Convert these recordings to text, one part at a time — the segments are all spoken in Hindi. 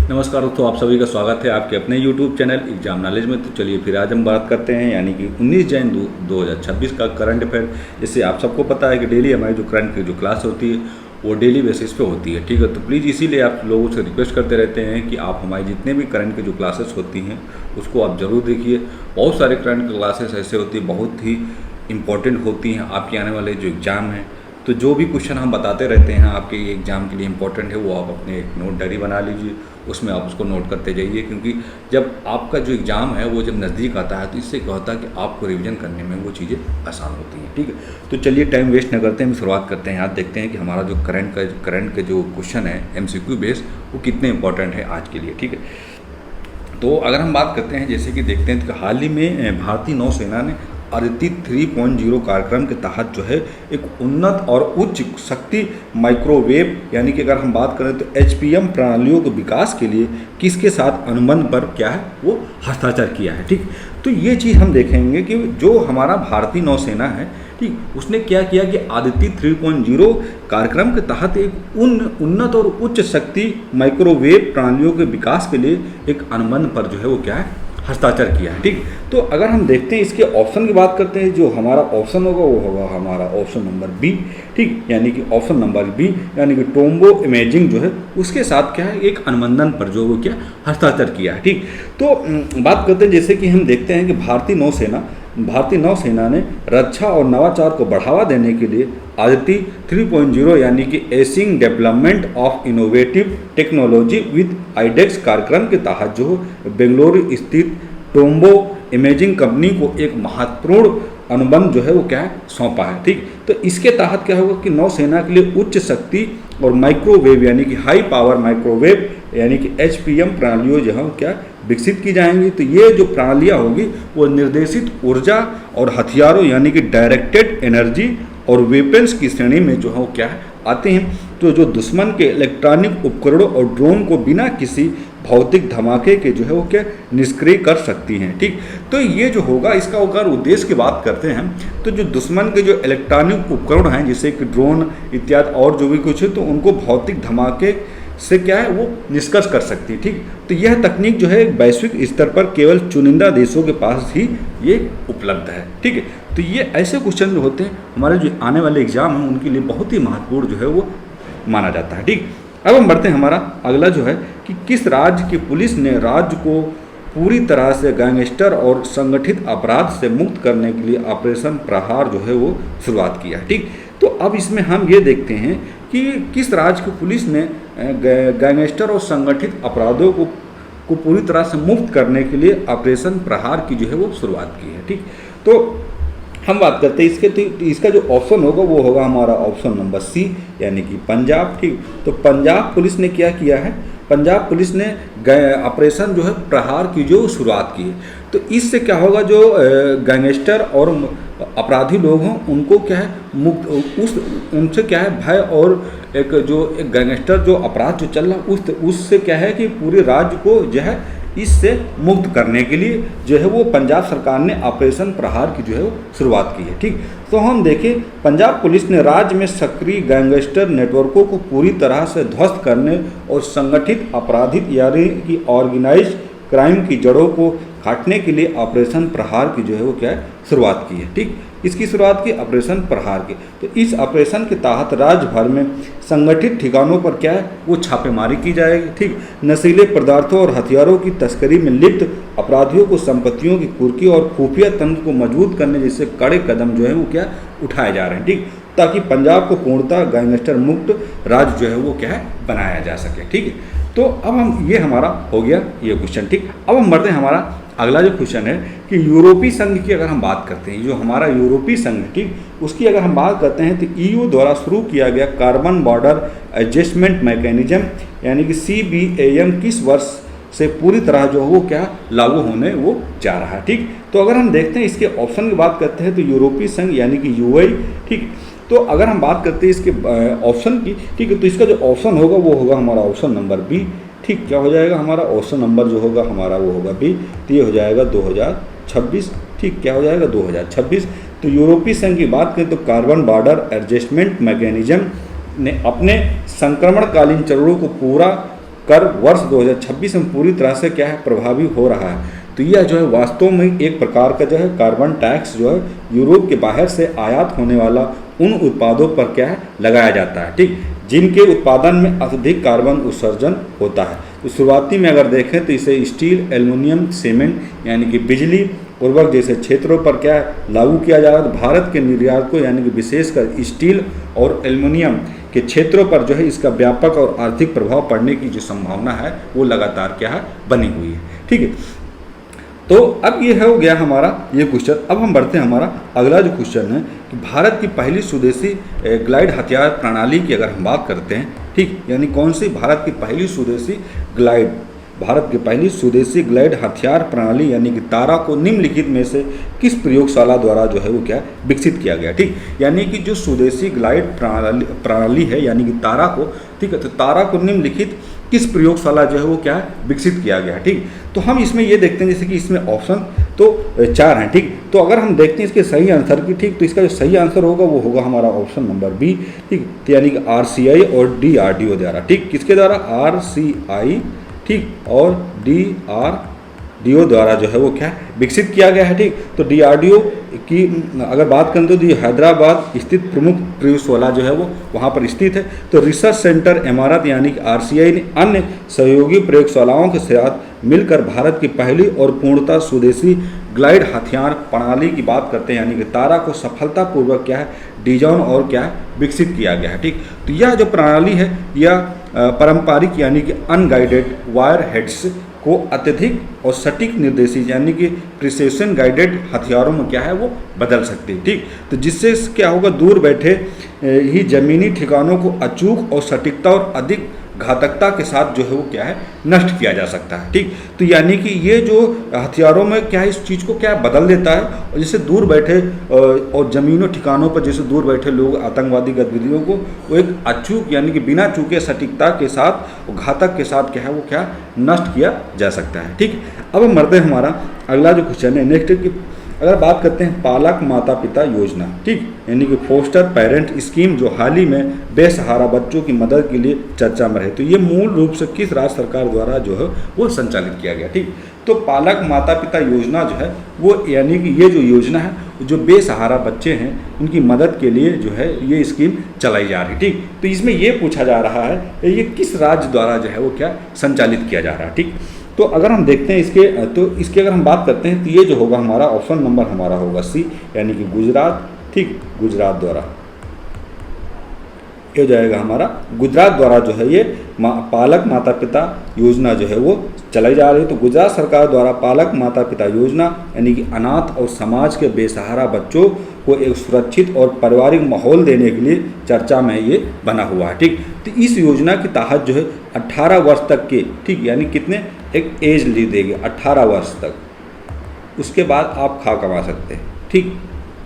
नमस्कार दोस्तों, आप सभी का स्वागत है आपके अपने YouTube चैनल एग्जाम नॉलेज में। तो चलिए फिर आज हम बात करते हैं यानी कि 19 जैन 2026 का करंट अफेयर। जैसे आप सबको पता है कि डेली हमारी जो करंट की जो क्लास होती है वो डेली बेसिस पे होती है, ठीक है। तो प्लीज़ इसीलिए आप लोगों से रिक्वेस्ट करते रहते हैं कि आप हमारी जितने भी करंट की जो क्लासेस होती हैं उसको आप ज़रूर देखिए। बहुत सारे करंट क्लासेस ऐसे होती है, बहुत ही इंपॉर्टेंट होती हैं आपके आने वाले जो एग्ज़ाम हैं। तो जो भी क्वेश्चन हम बताते रहते हैं आपके एग्ज़ाम के लिए इंपॉर्टेंट है, वो आप अपने एक नोट डायरी बना लीजिए, उसमें आप उसको नोट करते जाइए। क्योंकि जब आपका जो एग्ज़ाम है वो जब नज़दीक आता है तो इससे क्या होता है कि आपको रिवीजन करने में वो चीज़ें आसान होती हैं, ठीक है। तो चलिए टाइम वेस्ट न करते हैं, हम शुरुआत करते हैं। आज देखते हैं कि हमारा जो करंट का जो क्वेश्चन है MCQ बेस वो कितने इंपॉर्टेंट है आज के लिए, ठीक है। तो अगर हम बात करते हैं, जैसे कि देखते हैं कि हाल ही में भारतीय नौसेना ने अदिति 3.0 कार्यक्रम के तहत जो है एक उन्नत और उच्च शक्ति माइक्रोवेव यानी कि अगर हम बात करें तो HPM प्रणालियों के विकास के लिए किसके साथ अनुबंध पर क्या है वो हस्ताक्षर किया है, ठीक। तो ये चीज़ हम देखेंगे कि जो हमारा भारतीय नौसेना है, ठीक, उसने क्या किया कि अदिति 3.0 कार्यक्रम के तहत एक उन्नत और उच्च शक्ति माइक्रोवेव प्रणालियों के विकास के लिए एक अनुबंध पर जो है वो क्या है हस्ताक्षर किया है, ठीक। तो अगर हम देखते हैं इसके ऑप्शन की बात करते हैं, जो हमारा ऑप्शन होगा वो होगा हमारा ऑप्शन नंबर बी, ठीक। यानी कि ऑप्शन नंबर बी यानी कि टोम्बो इमेजिंग जो है उसके साथ क्या है एक अनुबंधन पर जो वो क्या हस्ताक्षर किया है, ठीक। तो बात करते हैं, जैसे कि हम देखते हैं कि भारतीय नौसेना ने रक्षा और नवाचार को बढ़ावा देने के लिए अदिति 3.0 यानी कि acing development of innovative technology with iDEX कार्यक्रम के तहत जो बेंगलुरु स्थित टोम्बो इमेजिंग कंपनी को एक महत्वपूर्ण अनुबंध जो है वो क्या है सौंपा है, ठीक। तो इसके तहत क्या होगा कि नौसेना के लिए उच्च शक्ति और माइक्रोवेव यानी कि हाई पावर माइक्रोवेव यानी कि HPM प्रणालियों जो है क्या विकसित की जाएंगी। तो ये जो प्रणालियाँ होगी वो निर्देशित ऊर्जा और हथियारों यानी कि डायरेक्टेड एनर्जी और वेपन्स की श्रेणी में जो है वो क्या है आते हैं। तो जो दुश्मन के इलेक्ट्रॉनिक उपकरणों और ड्रोन को बिना किसी भौतिक धमाके के जो है वो क्या निष्क्रिय कर सकती हैं, ठीक। तो ये जो होगा इसका अगर उद्देश्य की बात करते हैं तो जो दुश्मन के जो इलेक्ट्रॉनिक उपकरण हैं जैसे कि ड्रोन इत्यादि और जो भी कुछ है तो उनको भौतिक धमाके से क्या है वो निष्कर्ष कर सकती है, ठीक। तो यह तकनीक जो है वैश्विक स्तर पर केवल चुनिंदा देशों के पास ही ये उपलब्ध है, ठीक है। तो ये ऐसे क्वेश्चन जो होते हैं हमारे जो आने वाले एग्जाम हैं उनके लिए बहुत ही महत्वपूर्ण जो है वो माना जाता है, ठीक। अब हम बढ़ते हैं, हमारा अगला जो है कि किस राज्य की पुलिस ने राज्य को पूरी तरह से गैंगस्टर और संगठित अपराध से मुक्त करने के लिए ऑपरेशन प्रहार जो है वो शुरुआत किया है, ठीक। तो अब इसमें हम ये देखते हैं कि किस राज्य की पुलिस ने गैंगस्टर और संगठित अपराधों को पूरी तरह से मुक्त करने के लिए ऑपरेशन प्रहार की जो है वो शुरुआत की है, ठीक। तो हम बात करते हैं इसके, तो इसका जो ऑप्शन होगा वो होगा हमारा ऑप्शन नंबर सी यानी कि पंजाब, ठीक। तो पंजाब पुलिस ने क्या किया है, पंजाब पुलिस ने ऑपरेशन जो है प्रहार की जो शुरुआत की है। तो इससे क्या होगा जो गैंगस्टर और अपराधी लोग हों उनको क्या है मुक्त उनसे क्या है भय और एक गैंगस्टर जो अपराध जो चल रहा उससे क्या है कि पूरे राज्य को जो है इससे मुक्त करने के लिए जो है वो पंजाब सरकार ने ऑपरेशन प्रहार की जो है वो शुरुआत की है, ठीक। तो हम देखें पंजाब पुलिस ने राज्य में सक्रिय गैंगस्टर नेटवर्कों को पूरी तरह से ध्वस्त करने और संगठित अपराधित यानी कि ऑर्गेनाइज क्राइम की जड़ों को काटने के लिए ऑपरेशन प्रहार की जो है वो क्या है शुरुआत की है, ठीक। इसकी शुरुआत की ऑपरेशन प्रहार की। तो इस ऑपरेशन के तहत राज्य भर में संगठित ठिकानों पर क्या है वो छापेमारी की जाएगी, ठीक। नशीले पदार्थों और हथियारों की तस्करी में लिप्त अपराधियों को संपत्तियों की कुर्की और खुफिया तंत्र को मजबूत करने जैसे कड़े कदम जो है वो क्या उठाए जा रहे हैं, ठीक, ताकि पंजाब को पूर्णतः गैंगस्टर मुक्त राज्य जो है वो क्या है बनाया जा सके, ठीक है। तो अब हम ये हमारा हो गया ये क्वेश्चन, ठीक। अब हम बढ़ते हैं, हमारा अगला जो क्वेश्चन है कि यूरोपीय संघ की अगर हम बात करते हैं, जो हमारा यूरोपीय संघ, ठीक, उसकी अगर हम बात करते हैं तो EU द्वारा शुरू किया गया कार्बन बॉर्डर एडजस्टमेंट मैकेनिज्म यानी कि CBAM किस वर्ष से पूरी तरह जो है वो क्या लागू होने वो जा रहा है, ठीक। तो अगर हम देखते हैं इसके ऑप्शन की बात करते हैं तो यूरोपीय संघ यानी कि UI, ठीक। तो अगर हम बात करते हैं इसके ऑप्शन की, ठीक है, तो इसका जो ऑप्शन होगा वो होगा हमारा ऑप्शन नंबर बी, ठीक। क्या हो जाएगा हमारा ऑप्शन नंबर जो होगा हमारा वो होगा बी। तो ये हो जाएगा 2026, ठीक। क्या हो जाएगा 2026। तो यूरोपीय संघ की बात करें तो कार्बन बॉर्डर एडजस्टमेंट मैकेनिज्म ने अपने संक्रमणकालीन चरणों को पूरा कर वर्ष 2026 में पूरी तरह से क्या है प्रभावी हो रहा है। तो यह जो है वास्तव में एक प्रकार का जो है कार्बन टैक्स जो है यूरोप के बाहर से आयात होने वाला उन उत्पादों पर क्या है लगाया जाता है, ठीक, जिनके उत्पादन में अत्यधिक कार्बन उत्सर्जन होता है। तो शुरुआती में अगर देखें तो इसे स्टील, एल्युमिनियम, सीमेंट यानी कि बिजली, उर्वरक जैसे क्षेत्रों पर क्या लागू किया जा रहा है। तो भारत के निर्यात को यानी कि विशेषकर स्टील और एल्युमिनियम के क्षेत्रों पर जो है इसका व्यापक और आर्थिक प्रभाव पड़ने की जो संभावना है वो लगातार क्या है बनी हुई है, ठीक है। तो अब ये हो गया हमारा ये क्वेश्चन। अब हम बढ़ते हैं हमारा अगला जो क्वेश्चन है कि भारत की पहली स्वदेशी ग्लाइड हथियार प्रणाली की अगर हम बात करते हैं, ठीक, यानी कौन सी भारत की पहली स्वदेशी ग्लाइड, भारत की पहली स्वदेशी ग्लाइड हथियार प्रणाली यानी कि तारा को निम्नलिखित में से किस प्रयोगशाला द्वारा जो है वो क्या विकसित किया गया, ठीक, यानी कि जो स्वदेशी ग्लाइड प्रणाली है यानी कि तारा को, ठीक है, तो तारा को निम्नलिखित किस प्रयोगशाला जो है वो क्या विकसित किया गया, ठीक। तो हम इसमें ये देखते हैं जैसे कि इसमें ऑप्शन तो 4 हैं, ठीक। तो अगर हम देखते हैं इसके सही आंसर की, ठीक, तो इसका जो सही आंसर होगा वो होगा हमारा ऑप्शन नंबर बी, ठीक, तो यानी कि RCI और DRDO द्वारा, ठीक, किसके द्वारा, RCI, ठीक, और DRDO द्वारा जो है वो क्या विकसित किया गया है, ठीक। तो DRDO की अगर बात करें तो हैदराबाद स्थित प्रमुख प्रयोगशाला जो है वो वहाँ पर स्थित है। तो रिसर्च सेंटर इमारत यानी कि RCI ने अन्य सहयोगी प्रयोगशालाओं के साथ मिलकर भारत की पहली और पूर्णतः स्वदेशी ग्लाइड हथियार प्रणाली की बात करते हैं, यानी कि तारा को सफलतापूर्वक क्या है डिजाइन और क्या है विकसित किया गया है, ठीक। तो यह जो प्रणाली है यह पारंपरिक यानी कि अनगाइडेड वायर हेड्स को अत्यधिक और सटीक निर्देशित यानी कि प्रिसिशन गाइडेड हथियारों में क्या है वो बदल सकती है, ठीक। तो जिससे क्या होगा दूर बैठे ही जमीनी ठिकानों को अचूक और सटीकता और अधिक घातकता के साथ जो है वो क्या है नष्ट किया जा सकता है, ठीक। तो यानी कि ये जो हथियारों में क्या है इस चीज़ को क्या बदल देता है और जैसे दूर बैठे और ज़मीनों ठिकानों पर जैसे दूर बैठे लोग आतंकवादी गतिविधियों को वो एक अचूक यानी कि बिना चूके सटीकता के साथ घातक के साथ क्या है वो क्या नष्ट किया जा सकता है, ठीक। अब हम बढ़ते हैं हमारा अगला जो क्वेश्चन है नेक्स्ट की अगर बात करते हैं पालक माता पिता योजना, ठीक, यानी कि फोस्टर पेरेंट स्कीम जो हाल ही में बेसहारा बच्चों की मदद के लिए चर्चा में रहे। तो ये मूल रूप से किस राज्य सरकार द्वारा जो है वो संचालित किया गया, ठीक। तो पालक माता पिता योजना जो है वो यानी कि ये जो योजना है जो बेसहारा बच्चे हैं उनकी मदद के लिए जो है ये स्कीम चलाई जा रही है, ठीक। तो इसमें ये पूछा जा रहा है ये किस राज्य द्वारा जो है वो क्या संचालित किया जा रहा है, ठीक। तो अगर हम देखते हैं इसके अगर हम बात करते हैं तो ये जो होगा हमारा ऑप्शन नंबर हमारा होगा सी यानी कि गुजरात, ठीक, गुजरात द्वारा ये हो जाएगा हमारा गुजरात द्वारा जो है ये पालक माता पिता योजना जो है वो चलाई जा रही है। तो गुजरात सरकार द्वारा पालक माता पिता योजना यानी कि अनाथ और समाज के बेसहारा बच्चों को एक सुरक्षित और पारिवारिक माहौल देने के लिए चर्चा में ये बना हुआ है, ठीक। तो इस योजना के तहत जो है 18 वर्ष तक के, ठीक, यानी कितने एक एज ली देगी 18 वर्ष तक, उसके बाद आप खा कमा सकते हैं, ठीक,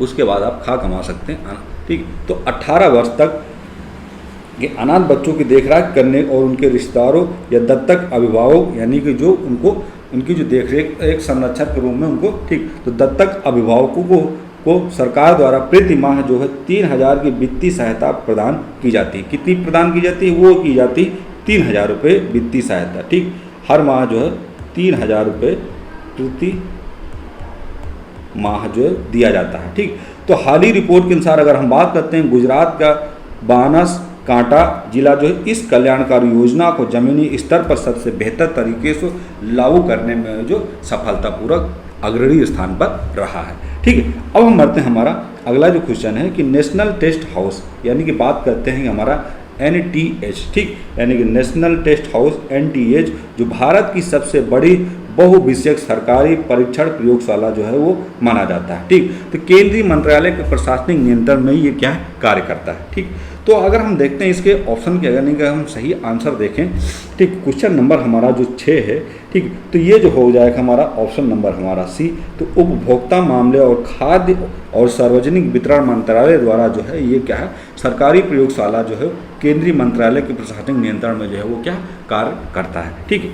उसके बाद आप खा कमा सकते हैं, ठीक। तो 18 वर्ष तक कि अनाथ बच्चों की देखरेख करने और उनके रिश्तेदारों या दत्तक अभिभावक यानी कि जो उनकी जो देखरेख एक संरक्षण के रूप में उनको, ठीक, तो दत्तक अभिभावकों को सरकार द्वारा प्रति माह जो है 3,000 की वित्तीय सहायता प्रदान की जाती है। कितनी प्रदान की जाती है वो की जाती 3,000 रुपये वित्तीय सहायता, ठीक, हर माह जो है 3,000 रुपये प्रति माह जो है दिया जाता है, ठीक। तो हाल ही रिपोर्ट के अनुसार अगर हम बात करते हैं गुजरात का बानस कांटा जिला जो है इस कल्याणकारी योजना को जमीनी स्तर पर सबसे बेहतर तरीके से लागू करने में जो सफलतापूर्वक अग्रणी स्थान पर रहा है, ठीक है। अब हम बढ़ते हैं हमारा अगला जो क्वेश्चन है कि नेशनल टेस्ट हाउस यानी कि बात करते हैं हमारा NTH, ठीक, यानी कि नेशनल टेस्ट हाउस NTH जो भारत की सबसे बड़ी बहुविषयक सरकारी परीक्षण प्रयोगशाला जो है वो माना जाता है, ठीक। तो केंद्रीय मंत्रालय के प्रशासनिक नियंत्रण में ये क्या कार्य करता है, ठीक। तो अगर हम देखते हैं इसके ऑप्शन के अगर हम सही आंसर देखें, ठीक, क्वेश्चन नंबर हमारा जो 6 है, ठीक, तो ये जो हो जाएगा हमारा ऑप्शन नंबर हमारा सी। तो उपभोक्ता मामले और खाद्य और सार्वजनिक वितरण मंत्रालय द्वारा जो है ये क्या है सरकारी प्रयोगशाला जो है केंद्रीय मंत्रालय के प्रशासनिक नियंत्रण में जो है वो क्या कार्य करता है, ठीक है।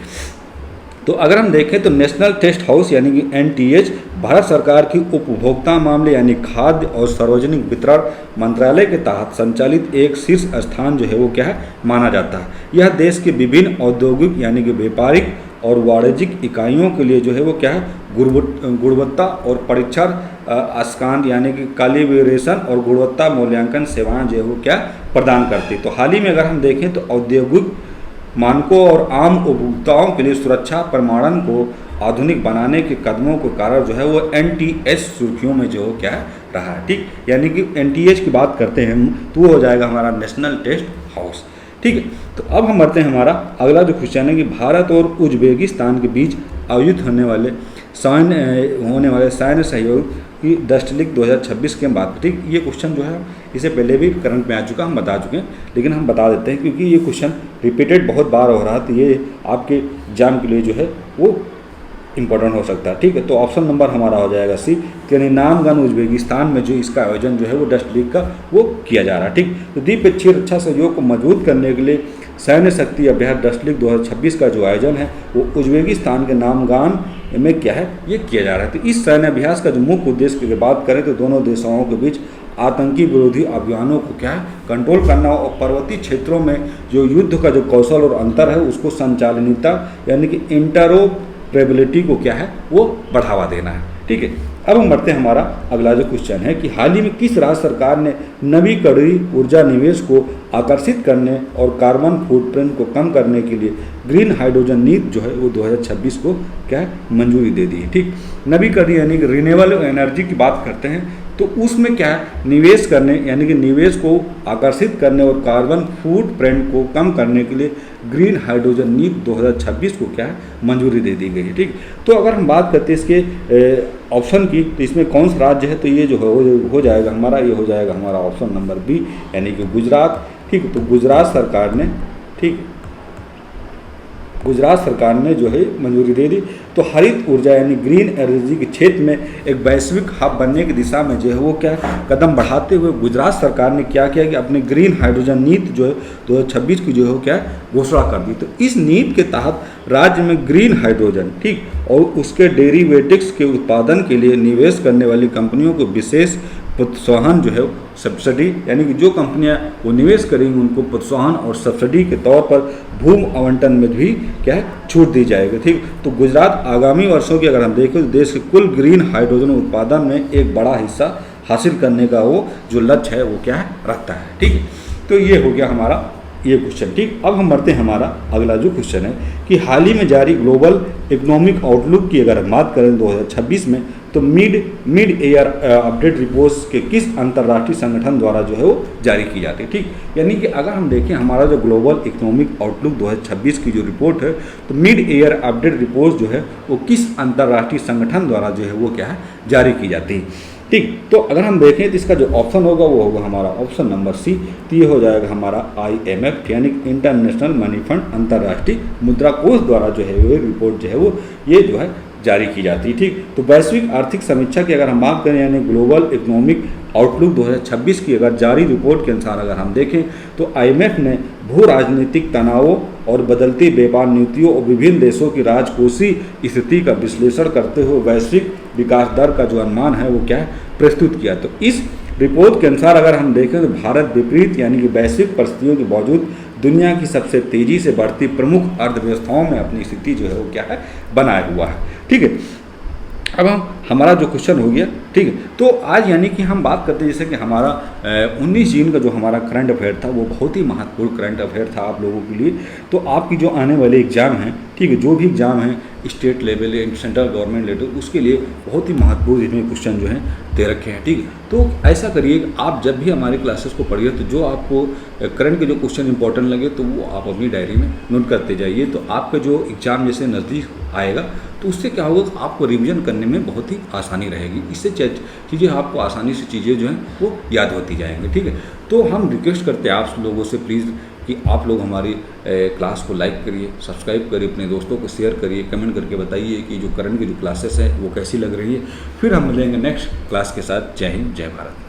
तो अगर हम देखें तो नेशनल टेस्ट हाउस यानी कि NTH भारत सरकार की उपभोक्ता मामले यानी खाद्य और सार्वजनिक वितरण मंत्रालय के तहत संचालित एक शीर्ष स्थान जो है वो क्या है माना जाता है। यह देश के विभिन्न औद्योगिक यानी कि व्यापारिक और वाणिज्यिक इकाइयों के लिए जो है वो क्या है गुणवत्ता और परीक्षण आंकलन यानी कि कैलिब्रेशन और गुणवत्ता मूल्यांकन सेवाएं जो है वो क्या प्रदान करती। तो हाल ही में अगर हम देखें तो औद्योगिक मानकों और आम उपभोक्ताओं के लिए सुरक्षा प्रमाणन को आधुनिक बनाने के कदमों के कारण जो है वो NTH सुर्खियों में जो क्या है रहा है। ठीक, यानी कि NTH की बात करते हैं हम तो वो हो जाएगा हमारा नेशनल टेस्ट हाउस। ठीक है, तो अब हम बढ़ते हैं हमारा अगला जो क्वेश्चन है कि भारत और उज्बेकिस्तान के बीच आयोजित होने वाले सैन्य सहयोग की डस्ट लीग 2026 के बाद। ठीक, ये क्वेश्चन जो है इससे पहले भी करंट में आ चुका, हम बता चुके हैं, लेकिन हम बता देते हैं क्योंकि ये क्वेश्चन रिपीटेड बहुत बार हो रहा है, तो ये आपके एग्जाम के लिए जो है वो इंपॉर्टेंट हो सकता है। ठीक है, तो ऑप्शन नंबर हमारा हो जाएगा सी, यानी नामगन उज्बेकिस्तान में जो इसका आयोजन जो है वो डस्ट लीग का वो किया जा रहा है। ठीक, तो द्विपक्षीय रक्षा सहयोग को मजबूत करने के लिए सैन्य शक्ति अभ्यास डस्ट लीग 2026 का जो आयोजन है वो उज्बेकिस्तान के नामगान में क्या है ये किया जा रहा है। तो इस सैन्य अभ्यास का जो मुख्य उद्देश्य की बात करें तो दोनों देशों के बीच आतंकी विरोधी अभियानों को क्या है कंट्रोल करना और पर्वतीय क्षेत्रों में जो युद्ध का जो कौशल और अंतर है उसको संचालनीयता यानी कि इंटरोपरेबिलिटी को क्या है वो बढ़ावा देना है। ठीक है, अब हम बढ़ते हैं हमारा अगला जो क्वेश्चन है कि हाल ही में किस राज्य सरकार ने नवीकरणीय ऊर्जा निवेश को आकर्षित करने और कार्बन फुटप्रिंट को कम करने के लिए ग्रीन हाइड्रोजन नीति जो है वो 2026 को क्या है मंजूरी दे दी है। ठीक, नवीकरणीय यानी कि रिन्यूएबल एनर्जी की बात करते हैं तो उसमें क्या है निवेश करने यानी कि निवेश को आकर्षित करने और कार्बन फुटप्रिंट को कम करने के लिए ग्रीन हाइड्रोजन नीति 2026 को क्या है मंजूरी दे दी गई है। ठीक, तो अगर हम बात करते हैं इसके ऑप्शन की तो इसमें कौन सा राज्य है तो ये जो हो जाएगा हमारा ये हो जाएगा हमारा ऑप्शन नंबर बी यानी कि गुजरात। ठीक, तो गुजरात सरकार ने गुजरात सरकार ने जो है मंजूरी दे दी। तो हरित ऊर्जा यानी ग्रीन एनर्जी के क्षेत्र में एक वैश्विक हब बनने की दिशा में जो है वो क्या कदम बढ़ाते हुए गुजरात सरकार ने क्या किया कि अपनी ग्रीन हाइड्रोजन नीति जो है 2026 की जो है क्या घोषणा कर दी। तो इस नीति के तहत राज्य में ग्रीन हाइड्रोजन ठीक और उसके डेरिवेटिव्स के उत्पादन के लिए निवेश करने वाली कंपनियों को विशेष प्रोत्साहन जो है सब्सिडी यानी कि जो कंपनियां वो निवेश करेंगी उनको प्रोत्साहन और सब्सिडी के तौर पर भूमि आवंटन में भी क्या है छूट दी जाएगी। ठीक, तो गुजरात आगामी वर्षों की अगर हम देखें तो देश के कुल ग्रीन हाइड्रोजन उत्पादन में एक बड़ा हिस्सा हासिल करने का वो जो लक्ष्य है वो क्या है रखता है। ठीक, तो ये हो गया हमारा ये क्वेश्चन। ठीक, अब हम बढ़ते हैं हमारा अगला जो क्वेश्चन है कि हाल ही में जारी ग्लोबल इकोनॉमिक आउटलुक की अगर हम बात करें 2026 में तो मिड ईयर अपडेट रिपोर्ट्स के किस अंतर्राष्ट्रीय संगठन द्वारा जो है वो जारी की जाती है। ठीक, यानी कि अगर हम देखें हमारा जो ग्लोबल इकोनॉमिक आउटलुक 2026 की जो रिपोर्ट है तो मिड ईयर अपडेट रिपोर्ट जो है वो किस अंतर्राष्ट्रीय संगठन द्वारा जो है वो क्या है जारी की जाती है। ठीक, तो अगर हम देखें तो इसका जो ऑप्शन होगा वो होगा हमारा ऑप्शन नंबर सी, तो ये हो जाएगा हमारा IMF यानी इंटरनेशनल मनी फंड अंतर्राष्ट्रीय मुद्रा कोष द्वारा जो है वो रिपोर्ट जो है वो ये जो है जारी की जाती है। ठीक, तो वैश्विक आर्थिक समीक्षा की अगर हम बात करें यानी ग्लोबल इकोनॉमिक आउटलुक 2026 की अगर जारी रिपोर्ट के अनुसार अगर हम देखें तो IMF ने भू राजनीतिक तनावों और बदलती व्यापार नीतियों और विभिन्न देशों की राजकोषीय स्थिति का विश्लेषण करते हुए वैश्विक विकास दर का जो अनुमान है वो क्या है प्रस्तुत किया। तो इस रिपोर्ट के अनुसार अगर हम देखें तो भारत विपरीत यानी कि वैश्विक परिस्थितियों के बावजूद दुनिया की सबसे तेजी से बढ़ती प्रमुख अर्थव्यवस्थाओं में अपनी स्थिति जो है वो क्या है बनाए हुआ है। ठीक है, अब हमारा जो क्वेश्चन हो गया। ठीक है, तो आज यानी कि हम बात करते हैं जैसे कि हमारा 19 जून का जो हमारा करंट अफेयर था वो बहुत ही महत्वपूर्ण करंट अफेयर था आप लोगों के लिए। तो आपकी जो आने वाले एग्ज़ाम हैं ठीक है जो भी एग्ज़ाम हैं स्टेट लेवल या सेंट्रल गवर्नमेंट लेवल उसके लिए बहुत ही महत्वपूर्ण इसमें क्वेश्चन जो हैं दे रखे हैं। ठीक है, तो ऐसा करिए आप जब भी हमारी क्लासेस को पढ़िए तो जो आपको करंट के जो क्वेश्चन इंपॉर्टेंट लगे तो वो आप अपनी डायरी में नोट करते जाइए। तो आपका जो एग्ज़ाम जैसे नज़दीक आएगा तो उससे क्या होगा आपको रिवीजन करने में बहुत ही आसानी रहेगी। इससे चीज़ें आपको आसानी से चीज़ें जो हैं वो याद होती जाएंगी। ठीक है, तो हम रिक्वेस्ट करते हैं आप लोगों से प्लीज़ कि आप लोग हमारी क्लास को लाइक करिए, सब्सक्राइब करिए, अपने दोस्तों को शेयर करिए, कमेंट करके बताइए कि जो करंट की जो क्लासेस हैं वो कैसी लग रही है। फिर हम मिलेंगे नेक्स्ट क्लास के साथ। जय हिंद, जय भारत।